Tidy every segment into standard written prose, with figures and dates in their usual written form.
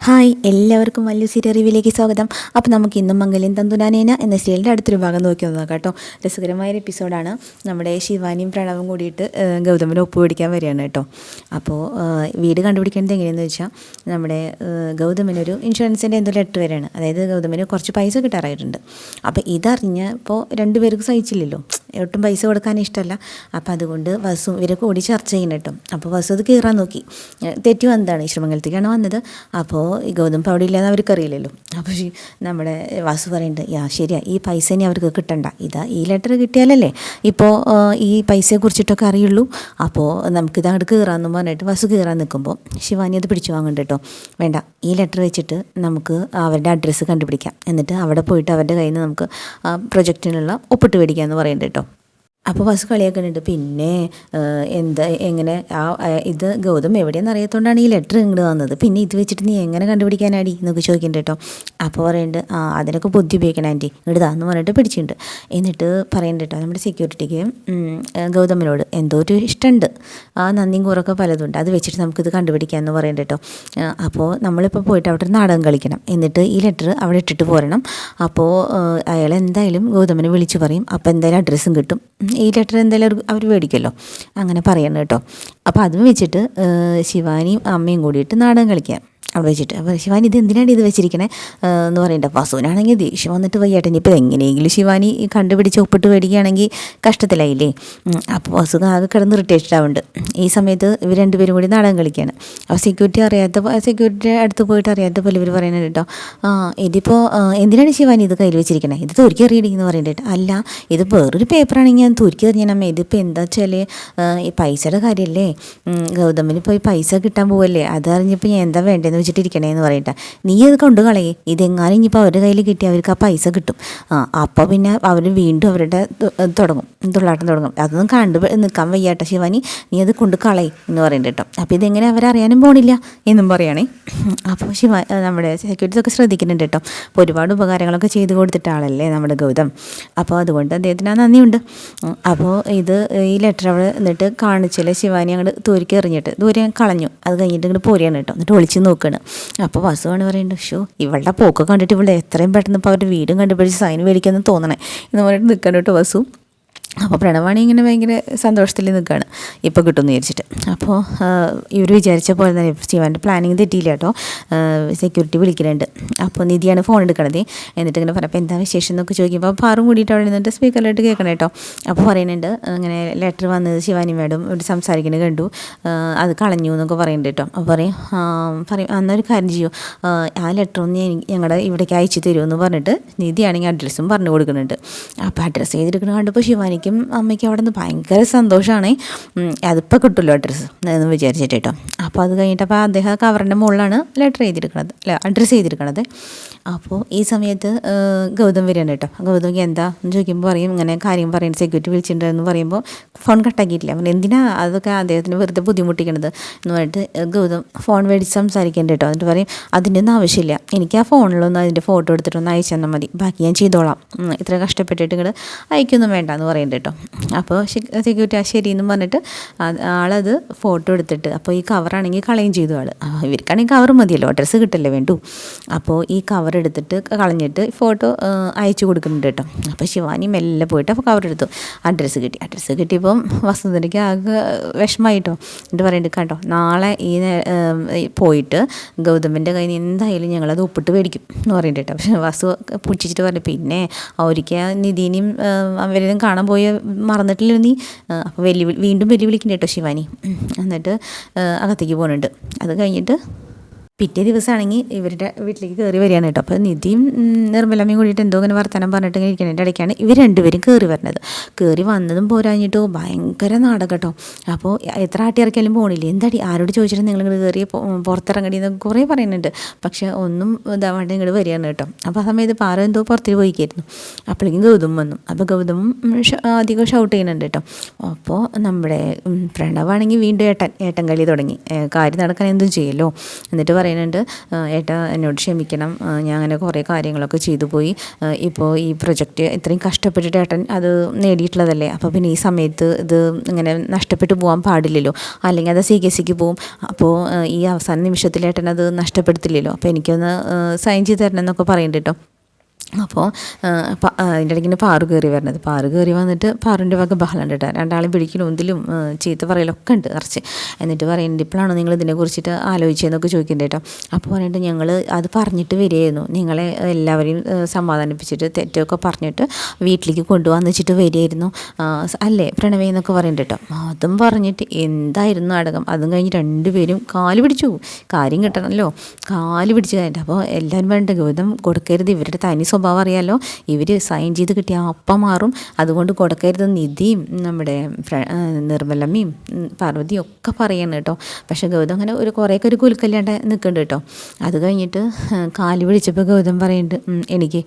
Hi, എല്ലാവർക്കും വലിയ serial റിവ്യൂയിലേക്ക് സ്വാഗതം. അപ്പോൾ നമുക്ക് ഇന്നും മംഗല്യം തന്തുനാനേന എന്ന സീരിയലിൻ്റെ അടുത്തൊരു ഭാഗം നോക്കി നോക്കാം കേട്ടോ. രസകരമായൊരു എപ്പിസോഡാണ്. നമ്മുടെ ശിവാനിയും പ്രണവും കൂടിയിട്ട് ഗൗതമിന് ഒപ്പ് പിടിക്കാൻ വരികയാണ് കേട്ടോ. അപ്പോൾ വീട് കണ്ടുപിടിക്കേണ്ടത് എങ്ങനെയാണെന്ന് വെച്ചാൽ നമ്മുടെ ഗൗതമിനൊരു ഇൻഷുറൻസിൻ്റെ എന്തോ ലെറ്റർ വരികയാണ്. അതായത് ഗൗതമിന് കുറച്ച് പൈസ കിട്ടാറായിട്ടുണ്ട്. അപ്പോൾ ഇതറിഞ്ഞപ്പോൾ രണ്ടുപേർക്ക് സഹിച്ചില്ലല്ലോ, ഒട്ടും പൈസ കൊടുക്കാൻ ഇഷ്ടമല്ല. അപ്പോൾ അതുകൊണ്ട് വസു ഇവരൊക്കെ കൂടി ചർച്ച ചെയ്യുന്നു കേട്ടോ. അപ്പോൾ വസു അത് കീറാൻ നോക്കി. തെറ്റി വന്നതാണ്, ശ്രീമംഗലത്തേക്കാണ് വന്നത്. അപ്പോൾ ഈ ഗൗതം അവിടെ ഇല്ലാന്ന് അവർക്കറിയില്ലല്ലോ. അപ്പോൾ നമ്മുടെ വാസു പറയുന്നുണ്ട്, ശരിയാ, ഈ പൈസ ഇനി അവർക്ക് കിട്ടണ്ട, ഈ ലെറ്റർ കിട്ടിയാലല്ലേ ഇപ്പോൾ ഈ പൈസയെ കുറിച്ചിട്ടൊക്കെ അറിയുള്ളൂ. അപ്പോൾ നമുക്കിത് അങ്ങോട്ട് കീറാമെന്ന് പറഞ്ഞിട്ട് വാസു കീറാൻ നിൽക്കുമ്പോൾ ശിവാനി അത് പിടിച്ചു വാങ്ങുന്നുണ്ട് കേട്ടോ. വേണ്ട, ഈ ലെറ്റർ വെച്ചിട്ട് നമുക്ക് അവരുടെ അഡ്രസ്സ് കണ്ടുപിടിക്കാം, എന്നിട്ട് അവിടെ പോയിട്ട് അവരുടെ കയ്യിൽ നിന്ന് നമുക്ക് പ്രൊജക്റ്റിനുള്ള ഒപ്പിട്ട് മേടിക്കാമെന്ന് പറയുന്നുണ്ട് കേട്ടോ. അപ്പോൾ ബസ് കളിയാക്കുന്നുണ്ട്. പിന്നെ എങ്ങനെ ഇത് ഗൗതം എവിടെയെന്ന് അറിയാത്തതുകൊണ്ടാണ് ഈ ലെറ്റർ ഇങ്ങോട്ട് വന്നത്, പിന്നെ ഇത് വെച്ചിട്ട് നീ എങ്ങനെ കണ്ടുപിടിക്കാനാടി എന്നൊക്കെ ചോദിക്കുന്നുണ്ട് കേട്ടോ. അപ്പോൾ പറയുന്നുണ്ട്, അതിനൊക്കെ ബുദ്ധി ഉപയോഗിക്കണം ആൻറ്റി, ഇങ്ങോട്ട് താന്ന് പറഞ്ഞിട്ട് പിടിച്ചിട്ടുണ്ട്. എന്നിട്ട് പറയുന്നുണ്ട് കേട്ടോ, നമ്മുടെ സെക്യൂരിറ്റിക്ക് ഗൗതമിനോട് എന്തോ ഒരു ഇഷ്ടമുണ്ട്, നന്ദിയും കൂറൊക്കെ പലതുണ്ട്, അത് വെച്ചിട്ട് നമുക്കിത് കണ്ടുപിടിക്കാമെന്ന് പറയുന്നുണ്ട് കേട്ടോ. അപ്പോൾ നമ്മളിപ്പോൾ പോയിട്ട് അവിടെ ഒരു നാടകം കളിക്കണം, എന്നിട്ട് ഈ ലെറ്റർ അവിടെ ഇട്ടിട്ട് പോരണം. അപ്പോൾ അയാൾ എന്തായാലും ഗൗതമിനെ വിളിച്ച് പറയും, അപ്പോൾ എന്തായാലും അഡ്രസ്സും കിട്ടും, ഈ ലെറ്റർ എന്തായാലും അവർ മേടിക്കുമല്ലോ, അങ്ങനെ പറയണം കേട്ടോ. അപ്പോൾ അതും വെച്ചിട്ട് ശിവാനിയും അമ്മയും കൂടിയിട്ട് നാടകം കളിക്കാം അവിടെ വെച്ചിട്ട്. അപ്പോൾ ശിവാനി ഇത് എന്തിനാണ് ഇത് വെച്ചിരിക്കണേ എന്ന് പറയണ്ട. വസുവിനാണെങ്കിൽ ദേഷ്യം വന്നിട്ട് വയ്യാട്ടെ, ഇനിയിപ്പോൾ എങ്ങനെയെങ്കിലും ശിവാനി കണ്ടുപിടിച്ച് ഒപ്പിട്ട് മേടിക്കുകയാണെങ്കിൽ കഷ്ടത്തിലായില്ലേ. അപ്പോൾ വസു ആകെ കിടന്ന് ഇറിറ്റേറ്റഡ് ആവുന്നുണ്ട്. ഈ സമയത്ത് ഇവർ രണ്ടുപേരും കൂടി നാടകം കളിക്കുകയാണ്. അപ്പോൾ സെക്യൂരിറ്റി അടുത്ത് പോയിട്ട് അറിയാത്ത പോലെ ഇവർ പറയുന്നത് കേട്ടോ, ഇതിപ്പോൾ എന്തിനാണ് ശിവാനി ഇത് കയ്യിൽ വെച്ചിരിക്കണേ, ഇത് തുരുക്കി എറിയടിന്ന് പറയുന്നുണ്ട്. അല്ല, ഇത് വേറൊരു പേപ്പറാണെങ്കിൽ ഞാൻ തുരുക്കി എറിഞ്ഞാൽ അമ്മ, ഇതിപ്പോൾ എന്താ വെച്ചാൽ ഈ പൈസയുടെ കാര്യമല്ലേ, ഗൗതമിന് ഇപ്പോൾ ഈ പൈസ കിട്ടാൻ പോവല്ലേ, അതറിഞ്ഞപ്പോൾ ഞാൻ എന്താ വേണ്ടതെന്ന് വെച്ചിട്ടിരിക്കണേന്ന് പറയട്ടെ. നീ അത് കൊണ്ടു കളയേ, ഇതെങ്ങാനും ഇനിയിപ്പോൾ അവരുടെ കയ്യിൽ കിട്ടി അവർക്ക് ആ പൈസ കിട്ടും. അപ്പോൾ പിന്നെ അവർ വീണ്ടും അവരുടെ തുള്ളാട്ടം തുടങ്ങും. അതൊന്നും നിൽക്കാൻ വയ്യാട്ടെ ശിവാനി, നീ അത് കൊണ്ട് കളയും എന്ന് പറയുന്നുണ്ട് കേട്ടോ. അപ്പോൾ ഇതെങ്ങനെ അവരറിയാനും പോണില്ല എന്നും പറയുകയാണേ. അപ്പോൾ നമ്മുടെ സെക്യൂരിറ്റി ഒക്കെ ശ്രദ്ധിക്കുന്നുണ്ട് കേട്ടോ. അപ്പോൾ ഒരുപാട് ഉപകാരങ്ങളൊക്കെ ചെയ്ത് കൊടുത്തിട്ട ആളല്ലേ നമ്മുടെ ഗൗതം. അപ്പോൾ അതുകൊണ്ട് അദ്ദേഹത്തിന് ആ നന്ദിയുണ്ട്. അപ്പോൾ ഈ ലെറ്റർ അവിടെ എന്നിട്ട് കാണിച്ചില്ല, ശിവാനി അങ്ങോട്ട് തൂരിക്ക് എറിഞ്ഞിട്ട് ദൂരെ കളഞ്ഞു. അത് കഴിഞ്ഞിട്ട് ഇങ്ങോട്ട് പോരുകയാണ് കേട്ടോ. എന്നിട്ട് ഒളിച്ച് നോക്കുകയാണ്. അപ്പോൾ വസുവാണ് പറയുന്നത്, ഇവളുടെ പോക്ക് കണ്ടിട്ട് ഇവിടെ എത്രയും പെട്ടെന്ന് ഇപ്പോൾ അവരുടെ വീടും കണ്ടുപിടിച്ച് സൈൻ മേടിക്കാമെന്ന് തോന്നണേ എന്ന് പറഞ്ഞിട്ട് നിൽക്കണം കേട്ടോ വസു. അപ്പോൾ പ്രണവാണി ഇങ്ങനെ ഭയങ്കര സന്തോഷത്തിൽ നിൽക്കുകയാണ്, ഇപ്പോൾ കിട്ടുമെന്ന് വിചാരിച്ചിട്ട്. അപ്പോൾ ഇവർ വിചാരിച്ച പോലെ തന്നെ ശിവാൻ്റെ പ്ലാനിങ് തെറ്റിയില്ല കേട്ടോ. സെക്യൂരിറ്റി വിളിക്കുന്നുണ്ട്. അപ്പോൾ നിധിയാണ് ഫോൺ എടുക്കണത്. എന്നിട്ട് ഇങ്ങനെ പറഞ്ഞപ്പോൾ എന്താ വിശേഷം എന്നൊക്കെ ചോദിക്കുമ്പോൾ പാറും കൂടിയിട്ട് അവിടെ നിന്നിട്ട് സ്പീക്കറിലായിട്ട് കേൾക്കണം കേട്ടോ. അപ്പോൾ പറയുന്നുണ്ട്, ഇങ്ങനെ ലെറ്റർ വന്നത് ശിവാനി മാഡം ഇവിടെ സംസാരിക്കുന്നത് കണ്ടു, അത് കളഞ്ഞു എന്നൊക്കെ പറയുന്നുണ്ട് കേട്ടോ. അപ്പോൾ പറയും അന്നൊരു കാര്യം ചെയ്യൂ, ആ ലെറ്റർ ഒന്ന് ഞങ്ങളുടെ ഇവിടേക്ക് അയച്ചു തരുമെന്ന് പറഞ്ഞിട്ട് നിധിയാണെങ്കിൽ അഡ്രസ്സും പറഞ്ഞു കൊടുക്കുന്നുണ്ട്. അപ്പോൾ അഡ്രസ്സ് ചെയ്തെടുക്കണം കണ്ടപ്പോൾ ശിവാനിക്കും അമ്മയ്ക്കും അവിടെ നിന്ന് ഭയങ്കര സന്തോഷമാണ്. അതിപ്പോൾ കിട്ടുമല്ലോ അഡ്രസ്സ് എന്ന് വിചാരിച്ചിട്ട് കേട്ടോ. അപ്പോൾ അത് കഴിഞ്ഞിട്ട് അപ്പോൾ അദ്ദേഹം കവറിൻ്റെ മുകളിലാണ് ലെറ്റർ ചെയ്തിരിക്കണത്, അഡ്രസ്സ് ചെയ്തിരിക്കണത്. അപ്പോൾ ഈ സമയത്ത് ഗൗതം വരികയാണ് കേട്ടോ. ഗൗതമിക്ക് എന്താ എന്ന് ചോദിക്കുമ്പോൾ പറയും, ഇങ്ങനെ കാര്യം പറയുന്നത് സെക്യൂരിറ്റി വിളിച്ചിട്ടുണ്ടെന്ന് പറയുമ്പോൾ ഫോൺ കട്ടാക്കിയിട്ടില്ല. അവൻ എന്തിനാ അതൊക്കെ അദ്ദേഹത്തിന് വെറുതെ ബുദ്ധിമുട്ടിക്കണത് എന്ന് പറഞ്ഞിട്ട് ഗൗതം ഫോൺ മേടിച്ച് സംസാരിക്കേണ്ട കേട്ടോ. എന്നിട്ട് പറയും, അതിൻ്റെ ഒന്നും ആവശ്യമില്ല, എനിക്ക് ആ ഫോണിലൊന്ന് അതിൻ്റെ ഫോട്ടോ എടുത്തിട്ടൊന്ന് അയച്ചു തന്നാൽ മതി, ബാക്കി ഞാൻ ചെയ്തോളാം, ഇത്ര കഷ്ടപ്പെട്ടിട്ട് ഇങ്ങോട്ട് അയക്കൊന്നും വേണ്ട എന്ന് പറയുന്നുണ്ട് കേട്ടോ. അപ്പോൾ സെക്യൂരിറ്റി ശരി എന്ന് പറഞ്ഞിട്ട് ആളത് ഫോട്ടോ എടുത്തിട്ട്, അപ്പോൾ ഈ കവറാണെങ്കിൽ കളയും ചെയ്തു ആൾ. ഇവർക്കാണെങ്കിൽ കവർ മതിയല്ലോ, അഡ്രസ്സ് കിട്ടല്ലേ വേണ്ടു. അപ്പോൾ ഈ കവർ എടുത്തിട്ട് കളഞ്ഞിട്ട് ഫോട്ടോ അയച്ചു കൊടുക്കുന്നുണ്ട് കേട്ടോ. അപ്പോൾ ശിവാനി മെല്ലെ പോയിട്ട് അപ്പോൾ കവർ എടുത്തു, അഡ്രസ്സ് കിട്ടിയപ്പം വസുന്ധരയ്ക്ക് ആകെ വിഷമമായിട്ടോ. എന്നിട്ട് പറയുന്നുണ്ട്, കേട്ടോ നാളെ പോയിട്ട് ഗൗതമിൻ്റെ കയ്യിൽ നിന്ന് എന്തായാലും ഞങ്ങളത് ഒപ്പിട്ട് മേടിക്കും എന്ന് പറയുന്നുണ്ട് കേട്ടോ. പക്ഷേ വസു പുച്ഛിച്ചിട്ട് പറഞ്ഞു, പിന്നെ അവർക്ക് നിധിനെയും അവരെയും കാണാൻ പോയ മറന്നിട്ടില്ല നീ. അപ്പോൾ വീണ്ടും വെല്ലുവിളിക്കുന്നുണ്ട് കേട്ടോ ശിവാനി. എന്നിട്ട് അകത്തേക്ക് പോകുന്നുണ്ട്. അത് കഴിഞ്ഞിട്ട് പിറ്റേ ദിവസമാണെങ്കിൽ ഇവരുടെ വീട്ടിലേക്ക് കയറി വരികയാണ് കേട്ടോ. അപ്പോൾ നിധിയും നിർമ്മലമ്മയും കൂടിയിട്ട് എന്തോ ഇങ്ങനെ വർത്തമാനം പറഞ്ഞിട്ട് ഇങ്ങനെ ഇരിക്കുന്നതിൻ്റെ ഇടയ്ക്കാണ് ഇവർ രണ്ടുപേരും കയറി വരുന്നത്. കയറി വന്നതും പോരാഞ്ഞിട്ടോ ഭയങ്കര നാടകം കേട്ടോ. അപ്പോൾ എത്ര ആട്ടിയിറക്കിയാലും പോകണില്ല, എന്താടി ആരോട് ചോദിച്ചിട്ട് നിങ്ങൾ ഇങ്ങോട്ട് കയറി പുറത്തിറങ്ങടി എന്നൊക്കെ കുറേ പറയുന്നുണ്ട്. പക്ഷേ ഒന്നും ഇതാവേണ്ട ഇങ്ങോട്ട് വരികയാണ് കേട്ടോ. അപ്പോൾ ആ സമയത്ത് പാറ എന്തോ പുറത്തേക്ക് പോയിക്കായിരുന്നു. അപ്പോഴേക്കും ഗൗതം വന്നു. അപ്പോൾ ഗൗതമും അധികം ഷൗട്ട് ചെയ്യുന്നുണ്ട് കേട്ടോ. അപ്പോൾ നമ്മുടെ പ്രണവാണെങ്കിൽ വീണ്ടും ഏട്ടൻ കളി തുടങ്ങി, കാര്യം നടക്കാൻ എന്തും ചെയ്യുമല്ലോ. എന്നിട്ട് പറയുന്നുണ്ട്, ഏട്ടാ എന്നോട് ക്ഷമിക്കണം, ഞാൻ അങ്ങനെ കുറേ കാര്യങ്ങളൊക്കെ ചെയ്തു പോയി. ഇപ്പോൾ ഈ പ്രൊജക്റ്റ് ഇത്രയും കഷ്ടപ്പെട്ടിട്ട് ഏട്ടൻ അത് നേടിയിട്ടുള്ളതല്ലേ, അപ്പോൾ പിന്നെ ഈ സമയത്ത് ഇത് ഇങ്ങനെ നഷ്ടപ്പെട്ടു പോകാൻ പാടില്ലല്ലോ, അല്ലെങ്കിൽ അത് CKCക്ക് പോവും. അപ്പോൾ ഈ അവസാന നിമിഷത്തിൽ ഏട്ടൻ അത് നഷ്ടപ്പെടുത്തില്ലല്ലോ, അപ്പോൾ എനിക്കൊന്ന് സൈൻ ചെയ്ത് തരണം എന്നൊക്കെ പറയുന്നുണ്ട് കേട്ടോ. അപ്പോൾ അതിൻ്റെ ഇടയ്ക്ക് പാറു കയറി വരണത്, പാറു കയറി വന്നിട്ട് പാറുൻ്റെ വക ബഹളം കേട്ടോ, രണ്ടാളും പിടിക്കലും ഒന്നിലും ചീത്ത പറയലൊക്കെ ഉണ്ട് കുറച്ച്. എന്നിട്ട് പറയുന്നുണ്ട്, ഇപ്പോഴാണോ നിങ്ങൾ ഇതിനെക്കുറിച്ചിട്ട് ആലോചിച്ചതെന്നൊക്കെ ചോദിക്കുന്നുണ്ട് കേട്ടോ. അപ്പോൾ പറഞ്ഞിട്ട് ഞങ്ങൾ അത് പറഞ്ഞിട്ട് വരികയായിരുന്നു, നിങ്ങളെ എല്ലാവരെയും സമാധാനിപ്പിച്ചിട്ട് തെറ്റൊക്കെ പറഞ്ഞിട്ട് വീട്ടിലേക്ക് കൊണ്ടുവന്ന് വെച്ചിട്ട് വരികയായിരുന്നു അല്ലേ പ്രണവേ എന്നൊക്കെ പറയുന്നുണ്ട് കേട്ടോ. അതും പറഞ്ഞിട്ട് എന്തായിരുന്നു നാടകം. അതും കഴിഞ്ഞ് രണ്ടുപേരും കാല് പിടിച്ചു, കാര്യം കിട്ടണമല്ലോ, കാല് പിടിച്ച് കഴിഞ്ഞിട്ട്. അപ്പോൾ എല്ലാവരും വേണ്ട ഗൗതം കൊടുക്കരുത്, ഇവരുടെ തനി സ്വഭാവം അറിയാമല്ലോ, ഇവർ സൈൻ ചെയ്ത് കിട്ടിയ അപ്പം മാറും, അതുകൊണ്ട് കൊടുക്കരുത്. നിധിയും നമ്മുടെ നിർമ്മലമ്മയും പാർവതിയും ഒക്കെ പറയണം കേട്ടോ. പക്ഷേ ഗൗതം അങ്ങനെ കുറേയൊക്കെ ഒരു കുലുക്കല്ലാണ്ട് നിൽക്കുന്നുണ്ട് കേട്ടോ. അത് കഴിഞ്ഞിട്ട് കാല് പിടിച്ചപ്പോൾ ഗൗതം പറയുന്നുണ്ട്, എനിക്ക്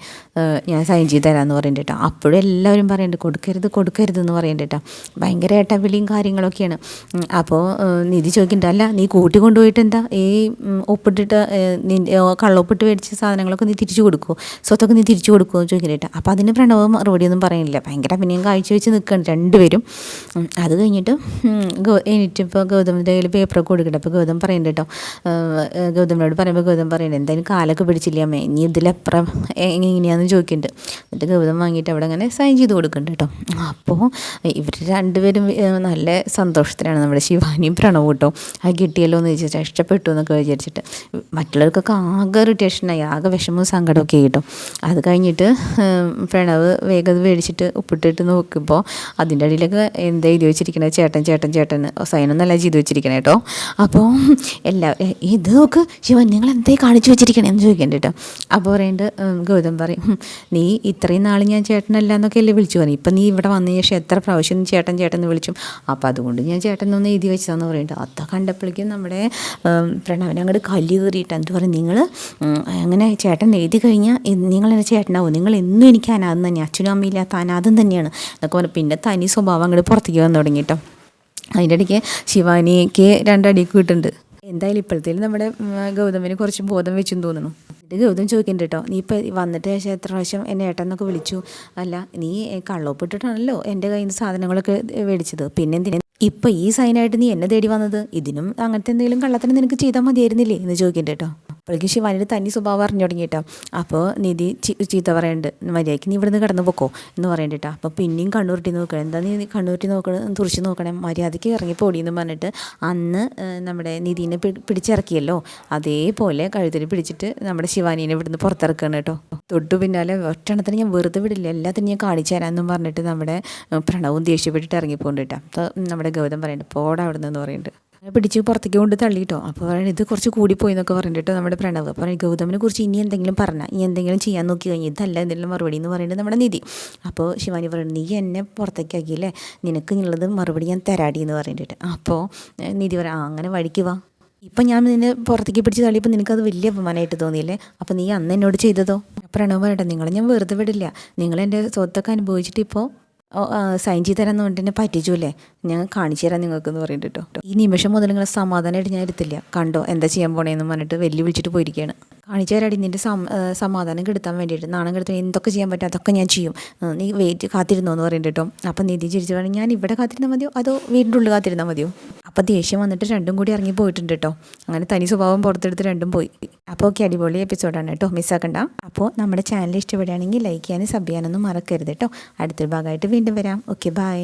ഞാൻ സൈൻ ചെയ്ത് തരാമെന്ന് പറയുന്നുണ്ട് കേട്ടോ. അപ്പോഴും എല്ലാവരും പറയുന്നുണ്ട് കൊടുക്കരുത് കൊടുക്കരുത് എന്ന് പറയുന്നുണ്ട് കേട്ടോ. ഭയങ്കര ഏട്ടവിളിയും കാര്യങ്ങളൊക്കെയാണ്. അപ്പോൾ നിധി ചോദിക്കുന്നുണ്ട്, അല്ല നീ കൂട്ടി കൊണ്ടുപോയിട്ട് എന്താ ഈ ഒപ്പിട്ടിട്ട് കള്ളൊപ്പിട്ട് മേടിച്ച സാധനങ്ങളൊക്കെ നീ തിരിച്ചു കൊടുക്കുമോ, സ്വത്തൊക്കെ നീ തിരിച്ചു കൊടുക്കുമോ എന്ന് ചോദിക്കുന്നുണ്ട്. അപ്പോൾ അതിന് പ്രണവ് മറുപടിയൊന്നും പറയുന്നില്ല, ഭയങ്കര അഭിനയം കാഴ്ചവെച്ച് നിൽക്കുകയാണ് രണ്ടുപേരും. അത് കഴിഞ്ഞിട്ട് എനിക്കിപ്പോൾ ഗൗതമിൻ്റെ കയ്യിൽ പേപ്പറൊക്കെ കൊടുക്കട്ടെ. അപ്പോൾ ഗൗതം പറയുന്നുണ്ട് കേട്ടോ, ഗൗതമിനോട് പറയുമ്പോൾ ഗൗതം പറയുന്നത്, എന്തായാലും കാലൊക്കെ പിടിച്ചില്ല അമ്മേ, ഇനി ഇതിലപ്പുറം എങ്ങനെയാണെന്ന് ചോദിക്കുന്നുണ്ട്. എന്നിട്ട് ഗൗതം വാങ്ങിയിട്ട് അവിടെ അങ്ങനെ സൈൻ ചെയ്ത് കൊടുക്കുന്നുണ്ട് കേട്ടോ. അപ്പോൾ ഇവർ രണ്ടുപേരും നല്ല സന്തോഷത്തിലാണ്, നമ്മുടെ ശിവാനിയും പ്രണവും കേട്ടോ. അത് കിട്ടിയല്ലോ എന്ന് ചോദിച്ചാൽ ഇഷ്ടപ്പെട്ടു എന്നൊക്കെ വിചാരിച്ചിട്ട്. മറ്റുള്ളവർക്കൊക്കെ ആകെ ഇറിറ്റേഷനായി, ആകെ വിഷമവും സങ്കടമൊക്കെ കിട്ടും. അത് കഴിഞ്ഞിട്ട് പ്രണവ് വേഗം മേടിച്ചിട്ട് ഉപ്പിട്ടിട്ട് നോക്കുമ്പോൾ അതിൻ്റെ അടിയിലൊക്കെ എന്താ എഴുതി വെച്ചിരിക്കണത്, ചേട്ടൻ ചേട്ടൻ ചേട്ടൻ സൈനൊന്നല്ല ചെയ്ത് വെച്ചിരിക്കണേ കേട്ടോ. അപ്പോൾ ഇത് നോക്ക് ശിവൻ, നിങ്ങൾ എന്തായി കാണിച്ചു വെച്ചിരിക്കണേന്ന് ചോദിക്കണ്ട കേട്ടോ. അപ്പോൾ പറയുന്നുണ്ട്, ഗൗതം പറയും, നീ ഇത്രയും നാൾ ഞാൻ ചേട്ടനല്ല എന്നൊക്കെ അല്ലേ വിളിച്ചു പറഞ്ഞു, ഇപ്പം നീ ഇവിടെ വന്ന ശേഷം എത്ര പ്രാവശ്യം നീ ചേട്ടൻ ചേട്ടൻ എന്ന് വിളിച്ചു, അപ്പോൾ അതുകൊണ്ട് ഞാൻ ചേട്ടനൊന്ന് എഴുതി വെച്ചതാന്ന് പറയുന്നുണ്ട്. അത്ത കണ്ടപ്പോഴേക്കും നമ്മുടെ പ്രണവനെ അങ്ങോട്ട് കല്ല് കയറിയിട്ട് എന്ത് പറയും, നിങ്ങൾ അങ്ങനെ ചേട്ടൻ എഴുതി കഴിഞ്ഞാൽ നിങ്ങളെന്നെ ചേട്ടനാവും, നിങ്ങൾ എന്നും എനിക്ക് അനാഥം തന്നെ, അച്ഛനും അമ്മയില്ലാത്ത അനാഥം തന്നെയാണ് എന്നൊക്കെ പറഞ്ഞു. പിന്നെ തനി സ്വഭാവം അങ്ങോട്ട് പുറത്തേക്ക് വന്നു തുടങ്ങി കേട്ടോ. അതിൻ്റെ ഇടയ്ക്ക് ശിവാനിക്ക് രണ്ടടിക്ക് കിട്ടുന്നുണ്ട്. എന്തായാലും ഇപ്പോഴത്തേലും നമ്മുടെ ഗൗതമിന് കുറച്ച് ബോധം വെച്ചെന്ന് തോന്നുന്നു. എന്നിട്ട് ഗൗതം ചോദിക്കുന്നുണ്ട് കേട്ടോ, നീ ഇപ്പോൾ വന്നിട്ട് ശേഷം എത്ര പ്രാവശ്യം എന്നെ ഏട്ടനൊക്കെ വിളിച്ചു, അല്ല നീ കള്ളൊപ്പിട്ടിട്ടാണല്ലോ എൻ്റെ കയ്യിൽ നിന്ന് സാധനങ്ങളൊക്കെ മേടിച്ചത്, പിന്നെ എന്തിനാ ഇപ്പോൾ ഈ സൈനായിട്ട് നീ എന്നെ തേടി വന്നത്, ഇതിനും അങ്ങനത്തെ എന്തെങ്കിലും കള്ളത്തിന് നിനക്ക് ചെയ്താൽ മതിയായിരുന്നില്ലേ എന്ന് ചോദിക്കുന്നുണ്ട് കേട്ടോ. അപ്പോഴേക്കും ശിവാനിയുടെ തനി സ്വഭാവം അറിഞ്ഞു തുടങ്ങി കേട്ടോ. അപ്പോൾ നിധി ചീത്ത പറയുന്നുണ്ട്, മര്യാദയ്ക്ക് നീ ഇവിടുന്ന് കടന്നു പൊക്കോ എന്ന് പറയണ്ട കേട്ടോ. അപ്പോൾ പിന്നെയും കണ്ണൂരിട്ടി നോക്കണം, എന്താ നീ കണ്ണൂരിട്ടി നോക്കണം, തുറിച്ച് നോക്കണം, മര്യാദയ്ക്ക് ഇറങ്ങി പോടിയെന്ന് പറഞ്ഞിട്ട് അന്ന് നമ്മുടെ നിധീനെ പിടിച്ചിറക്കിയല്ലോ, അതേപോലെ കഴുത്തിൽ പിടിച്ചിട്ട് നമ്മുടെ ശിവാനീനെ ഇവിടുന്ന് പുറത്തിറക്കുകയാണ് കേട്ടോ. തൊട്ടു പിന്നാലെ ഒറ്റണത്തിന് ഞാൻ വെറുതെ വിടില്ല, എല്ലാത്തിനും ഞാൻ കാണിച്ചു തരാമെന്നും പറഞ്ഞിട്ട് നമ്മുടെ പ്രണവും ദേഷ്യപ്പെട്ടിട്ട് ഇറങ്ങിപ്പോണ്ട് കേട്ടോ. അപ്പോൾ നമ്മുടെ ഗൗതം പറയുന്നുണ്ട്, പോടാ അവിടെ നിന്ന് പറയുന്നുണ്ട്. പിടിച്ച് പുറത്തേക്ക് കൊണ്ട് തള്ളിയിട്ടോ. അപ്പോൾ പറയുന്നത് ഇത് കുറച്ച് കൂടിപ്പോയി എന്നൊക്കെ പറഞ്ഞിട്ട് നമ്മുടെ പ്രണവ് അപ്പോൾ ഗൗതമിനെ കുറിച്ച് ഇനി എന്തെങ്കിലും പറഞ്ഞാൽ, ഇനി എന്തെങ്കിലും ചെയ്യാൻ നോക്കി കഴിഞ്ഞാൽ ഇതല്ല എന്തെങ്കിലും മറുപടി എന്ന് പറയുന്നത് നമ്മുടെ നിധി. അപ്പോൾ ശിവാനി പറയുന്നത്, നീ എന്നെ പുറത്തേക്കാക്കിയില്ലേ, നിനക്ക് ഉള്ളത് മറുപടി ഞാൻ തരാടി എന്ന് പറഞ്ഞിട്ട്. അപ്പോൾ നിധി പറയാം, അങ്ങനെ വഴിക്ക് വാ, ഇപ്പം ഞാൻ നിന്നെ പുറത്തേക്ക് പിടിച്ച് തള്ളിയപ്പോൾ നിനക്കത് വലിയ അപമാനമായിട്ട് തോന്നിയില്ലേ, അപ്പോൾ നീ അന്ന് എന്നോട് ചെയ്തതോ. പ്രണവ് പറയട്ടെ, നിങ്ങളെ ഞാൻ വെറുതെ വിടില്ല, നിങ്ങളെൻ്റെ സ്വത്തൊക്കെ അനുഭവിച്ചിട്ട് ഇപ്പോൾ സൈൻ ചെയ്ത് തരാമെന്ന് പറഞ്ഞിട്ട് എന്നെ പറ്റിച്ചൂല്ലേ, ഞാൻ കാണിച്ചു തരാം നിങ്ങൾക്കെന്ന് പറയുന്നുണ്ട് കേട്ടോ. ഈ നിമിഷം മുതൽ നിങ്ങളെ സമാധാനമായിട്ട് ഞാൻ എടുത്തില്ല, കണ്ടോ എന്താ ചെയ്യാൻ പോണേന്ന് പറഞ്ഞിട്ട് വെല്ലു വിളിച്ചിട്ട് പോയിരിക്കുകയാണ്. കാണിച്ചു തരാടി, നിൻ്റെ സമാധാനം കെടുത്താൻ വേണ്ടിയിട്ട്, നാണം കെടുത്താൻ എന്തൊക്കെ ചെയ്യാൻ പറ്റും അതൊക്കെ ഞാൻ ചെയ്യും, നീ കാത്തിരുന്നോ എന്ന് പറയുന്നുണ്ട് കേട്ടോ. അപ്പം നിധി ചിരിച്ചു പറഞ്ഞു, ഞാൻ ഇവിടെ കാത്തിരുന്നാൽ മതിയോ അതോ വീടിൻ്റെ ഉള്ളിൽ കാത്തിരുന്നാൽ മതിയോ. അപ്പോൾ ദേഷ്യം വന്നിട്ട് രണ്ടും കൂടി ഇറങ്ങി പോയിട്ടുണ്ട് കേട്ടോ. അങ്ങനെ തനി സ്വഭാവം പുറത്തെടുത്ത് രണ്ടും പോയി. അപ്പോൾ ഓക്കെ, അടിപൊളി എപ്പിസോഡാണ് കേട്ടോ, മിസ്സാക്കണ്ട. അപ്പോൾ നമ്മുടെ ചാനൽ ഇഷ്ടപ്പെടുകയാണെങ്കിൽ ലൈക്ക് ചെയ്യാനും സബ് ചെയ്യാനൊന്നും മറക്കരുത് കേട്ടോ. അടുത്തൊരു ഭാഗമായിട്ട് വീണ്ടും വരാം. Okay, by.